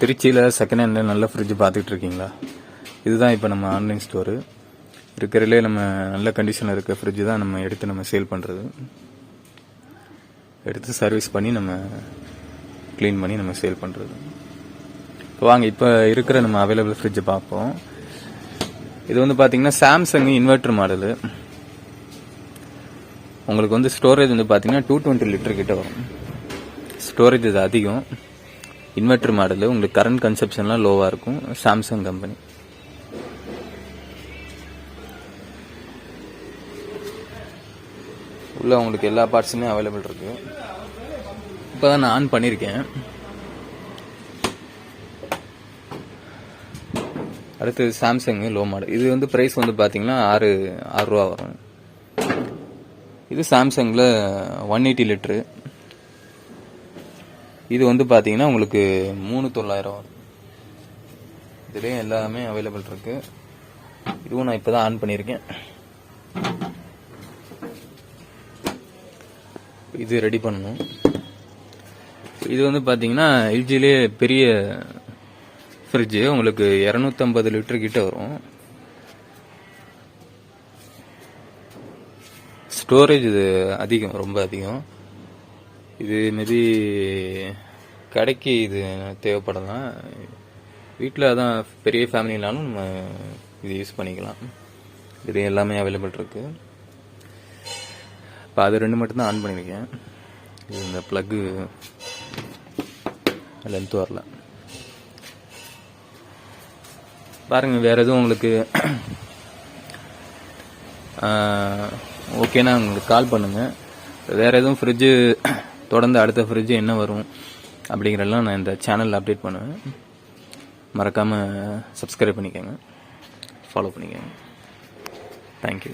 திருச்சியில் second handle நல்ல fridge பார்த்துட்டு இருக்கீங்களா? இதுதான் இப்போ நம்ம ஆன்லைன் ஸ்டோரு இருக்கிறதுலே நம்ம நல்ல கண்டிஷனில் இருக்க ஃப்ரிட்ஜ் தான் நம்ம எடுத்து நம்ம சேல் பண்ணுறது. எடுத்து சர்வீஸ் பண்ணி நம்ம க்ளீன் பண்ணி நம்ம சேல் பண்ணுறது. வாங்க இப்போ இருக்கிற நம்ம அவைலபிள் ஃப்ரிட்ஜை பார்ப்போம். இது வந்து பார்த்தீங்கன்னா சாம்சங் இன்வெர்டர் மாடலு. உங்களுக்கு வந்து ஸ்டோரேஜ் வந்து பார்த்தீங்கன்னா 220 லிட்டர் கிட்ட வரும். ஸ்டோரேஜ் இது அதிகம். இன்வெர்டர் மாடலு, உங்களுக்கு கரண்ட் கன்சப்ஷன்லாம் லோவாக இருக்கும். Samsung company. உள்ள உங்களுக்கு எல்லா பார்ட்ஸுமே அவைலபிள் இருக்கு. இப்போ தான் நான் ஆன் பண்ணியிருக்கேன். அடுத்து சாம்சங் லோ மாடல். இது வந்து ப்ரைஸ் வந்து பார்த்தீங்கன்னா 6 ரூபா வரும். இது சாம்சங்கில் 180 லிட்ரு. இது வந்து பார்த்தீங்கன்னா உங்களுக்கு 3900 வரும். இதுலேயும் எல்லாமே அவைலபிள் இருக்கு. இதுவும் நான் இப்போ தான் ஆன் பண்ணியிருக்கேன். இது ரெடி பண்ணணும். இது வந்து பார்த்தீங்கன்னா எல்ஜிலே பெரிய ஃப்ரிட்ஜு, உங்களுக்கு 250 லிட்டர் கிட்ட வரும். ஸ்டோரேஜ் இது அதிகம், ரொம்ப அதிகம். இது மேபி கடைக்கு இது தேவைப்படலாம். வீட்டில் அதான் பெரிய ஃபேமிலினாலும் நம்ம இது யூஸ் பண்ணிக்கலாம். இது எல்லாமே அவைலபிள் இருக்கு. இப்போ அது 2 மட்டும்தான் ஆன் பண்ணியிருக்கேன். இது இந்த ப்ளக்கு லென்த் வரல. பாருங்க, வேற எதுவும் உங்களுக்கு ஓகேனா உங்களுக்கு கால் பண்ணுங்க. வேற எதுவும் ஃப்ரிட்ஜு தொடர்ந்து அடுத்த ஃப்ரிட்ஜு என்ன வரும் அப்படிங்கிறதெல்லாம் நான் இந்த சேனலில் அப்டேட் பண்ணுவேன். மறக்காமல் சப்ஸ்கிரைப் பண்ணிக்கோங்க, ஃபாலோ பண்ணிக்கோங்க. தேங்க்யூ.